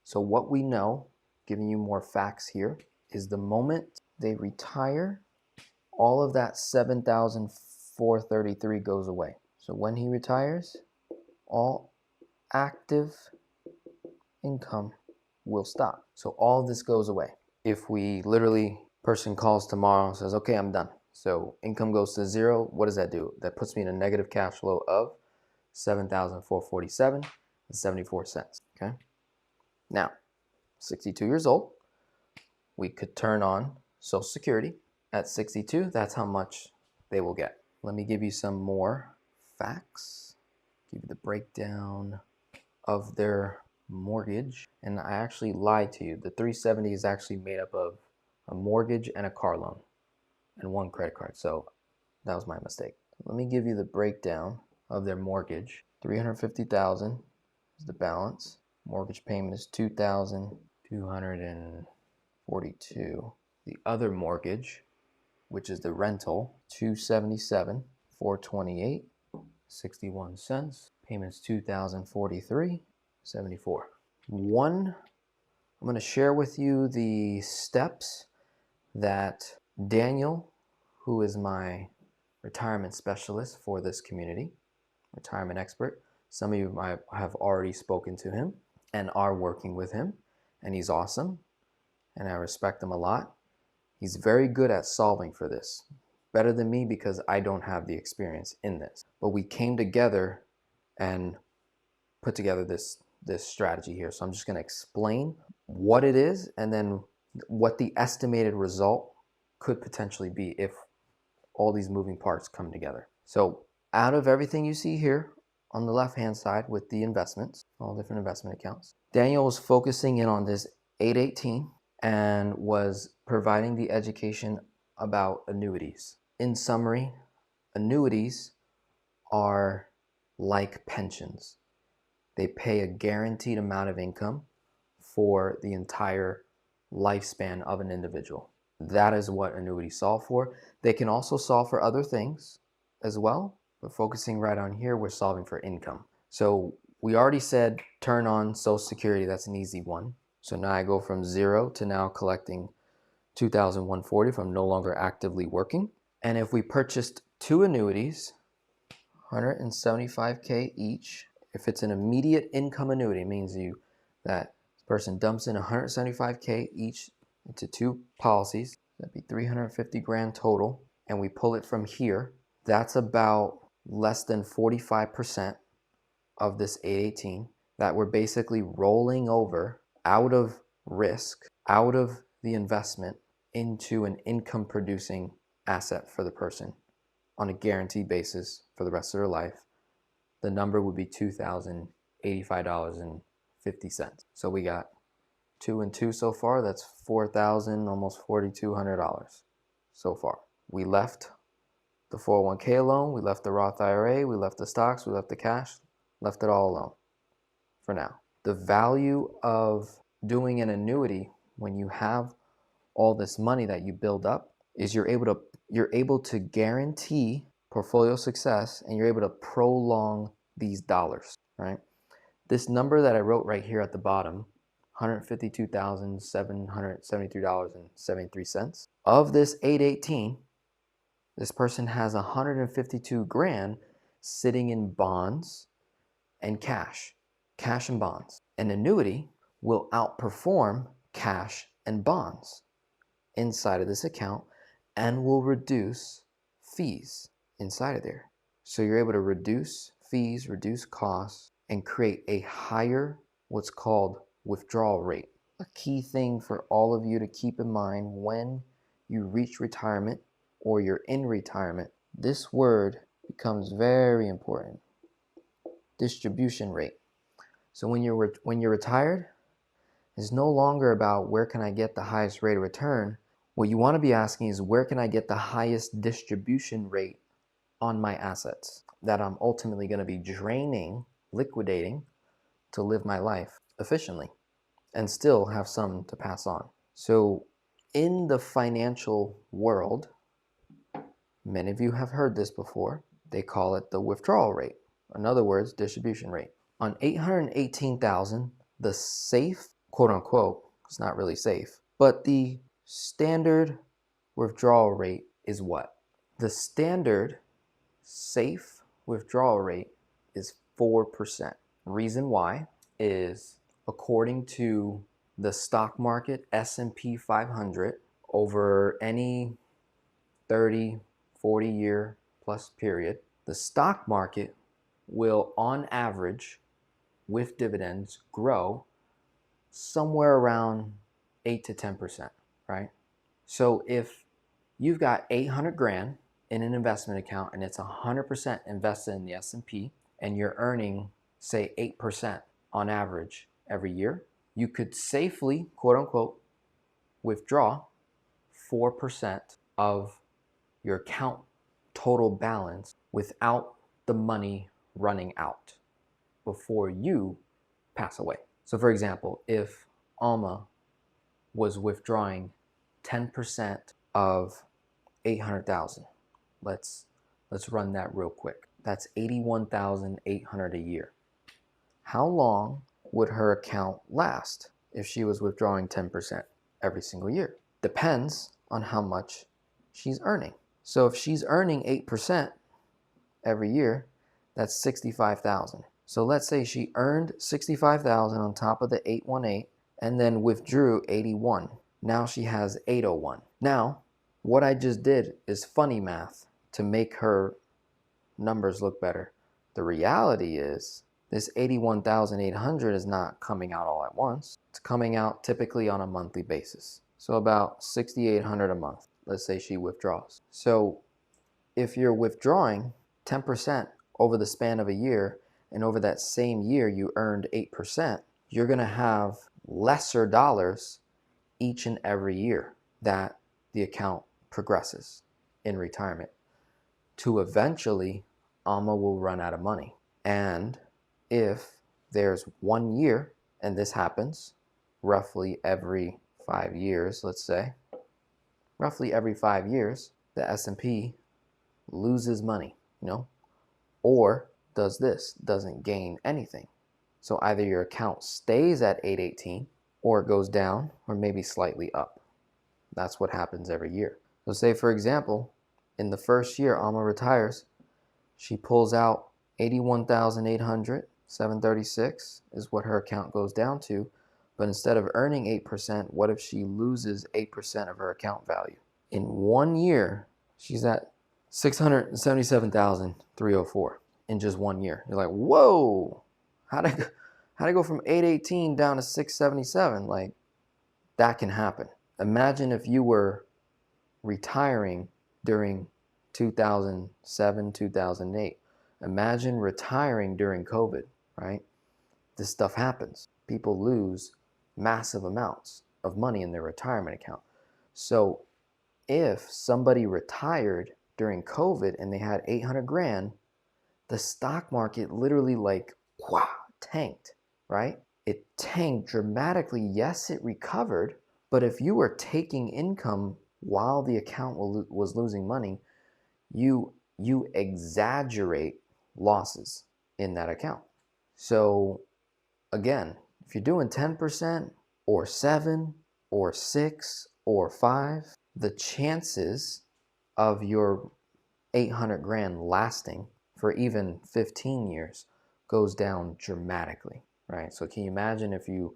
So what we know, giving you more facts here, is the moment they retire, all of that $7,433 goes away. So when he retires, all active income will stop. So all of this goes away. If we literally, person calls tomorrow and says, okay, I'm done. So income goes to zero. What does that do? That puts me in a negative cash flow of $7,447.74. Okay. Now, 62 years old, we could turn on Social Security. At 62, that's how much they will get. Let me give you some more facts. Give you the breakdown of their mortgage. And I actually lied to you. The 370 is actually made up of a mortgage and a car loan and one credit card. So that was my mistake. Let me give you the breakdown of their mortgage. $350,000 is the balance. Mortgage payment is $2,242. The other mortgage, which is the rental, $277,428.61. Payments $2,043.74. I'm going to share with you the steps that Daniel, who is my retirement specialist for this community, retirement expert. Some of you might have already spoken to him and are working with him, and he's awesome, and I respect him a lot. He's very good at solving for this. Better than me because I don't have the experience in this. But we came together and put together this strategy here. So I'm just going to explain what it is and then what the estimated result could potentially be if all these moving parts come together. So out of everything you see here on the left-hand side with the investments, all different investment accounts, Daniel was focusing in on this 818 and was providing the education about annuities. In summary, annuities are like pensions. They pay a guaranteed amount of income for the entire lifespan of an individual. That is what annuities solve for. They can also solve for other things as well, but focusing right on here, we're solving for income. So we already said turn on Social Security. That's an easy one. So now I go from zero to now collecting $2,140 if I'm no longer actively working. And if we purchased two annuities, $175K each, if it's an immediate income annuity, it means that person dumps in $175K each into two policies. That'd be $350,000 total, and we pull it from here. That's about less than 45% of this 818 that we're basically rolling over out of risk, out of the investment into an income producing asset for the person on a guaranteed basis for the rest of their life. The number would be $2,085.50. So we got 2 and 2 so far. That's $4,000, almost $4,200 so far. We left the 401k alone, we left the Roth IRA, we left the stocks, we left the cash, left it all alone for now. The value of doing an annuity when you have all this money that you build up is you're able to guarantee portfolio success, and you're able to prolong these dollars, right? This number that I wrote right here at the bottom, $152,773.73. Of this 818, this person has $152,000 sitting in bonds and cash and bonds. An annuity will outperform cash and bonds inside of this account and will reduce fees inside of there. So you're able to reduce fees, reduce costs, and create a higher, what's called withdrawal rate. A key thing for all of you to keep in mind when you reach retirement or you're in retirement, this word becomes very important. Distribution rate. So when you're retired, it's no longer about where can I get the highest rate of return. What you want to be asking is where can I get the highest distribution rate on my assets that I'm ultimately going to be draining, liquidating to live my life efficiently and still have some to pass on. So in the financial world, many of you have heard this before. They call it the withdrawal rate. In other words, distribution rate. On $818,000, the safe quote unquote, it's not really safe. But the standard withdrawal rate is what? The standard safe withdrawal rate is 4%. Reason why is, according to the stock market S&P 500, over any 30, 40 year plus period, the stock market will on average with dividends grow somewhere around 8 to 10%, right? So if you've got 800 grand in an investment account and it's 100% invested in the S&P and you're earning, say, 8% on average every year, you could safely, quote unquote, withdraw 4% of your account total balance without the money running out before you pass away. So for example, if Alma was withdrawing 10% of 800,000, let's run that real quick. That's 81,800 a year. How long would her account last if she was withdrawing 10% every single year? Depends on how much she's earning. So if she's earning 8% every year, that's 65,000. So let's say she earned 65,000 on top of the 818 and then withdrew 81. Now she has 801. Now, what I just did is funny math to make her numbers look better. The reality is this 81,800 is not coming out all at once. It's coming out typically on a monthly basis. So about 6,800 a month. Let's say she withdraws. So if you're withdrawing 10% over the span of a year, and over that same year you earned 8%, you're going to have lesser dollars each and every year that the account progresses in retirement, to eventually Alma will run out of money. And if there's 1 year, and this happens roughly every 5 years, let's say, roughly every 5 years, the S&P loses money, or does this, doesn't gain anything. So either your account stays at 818 or it goes down or maybe slightly up. That's what happens every year. So say, for example, in the first year Alma retires, she pulls out 81,800, 736 is what her account goes down to. But instead of earning 8%, what if she loses 8% of her account value? In 1 year, she's at 677,304 in just 1 year. You're like, whoa, how'd I go from 818 down to 677? Like, that can happen. Imagine if you were retiring during 2007, 2008. Imagine retiring during COVID, right? This stuff happens. People lose massive amounts of money in their retirement account. So if somebody retired during COVID and they had 800 grand, the stock market literally tanked, right? It tanked dramatically. Yes, it recovered, but if you were taking income while the account was losing money, you exaggerate losses in that account. So again, if you're doing 10% or 7 or 6 or 5, the chances of your 800 grand lasting for even 15 years goes down dramatically, right? So can you imagine if you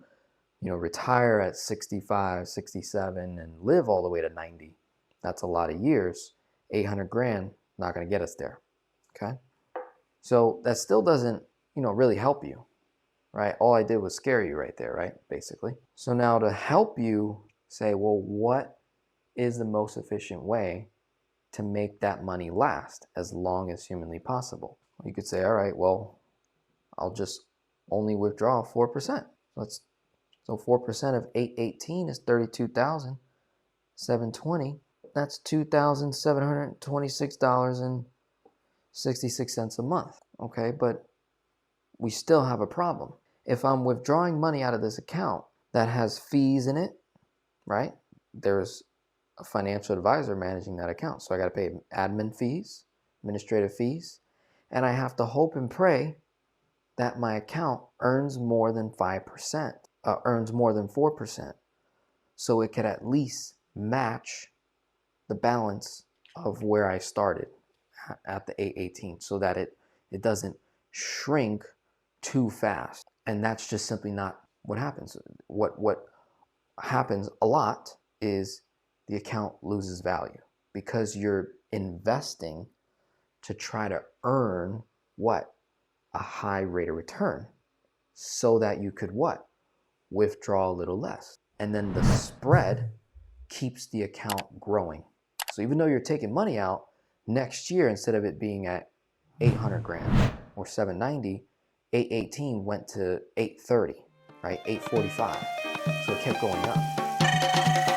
retire at 65, 67 and live all the way to 90? That's a lot of years. 800 grand, not going to get us there, okay? So that still doesn't, really help you, right? All I did was scare you right there, right? Basically. So now to help you say, well, what is the most efficient way to make that money last as long as humanly possible? You could say, all right, well, I'll just only withdraw 4%. So 4% of 818 is 32,720. That's $2,726.66 a month. Okay, but we still have a problem. If I'm withdrawing money out of this account that has fees in it, right? There's a financial advisor managing that account. So I got to pay admin fees, administrative fees, and I have to hope and pray that my account earns more than 5%. earns more than 4%. So it could at least match the balance of where I started at the 818, so that it doesn't shrink too fast. And that's just simply not what happens. What happens a lot is the account loses value because you're investing to try to earn what? A high rate of return, so that you could what? Withdraw a little less. And then the spread keeps the account growing. So even though you're taking money out, next year, instead of it being at 800 grand or 790, 818 went to 830, right? 845. So it kept going up.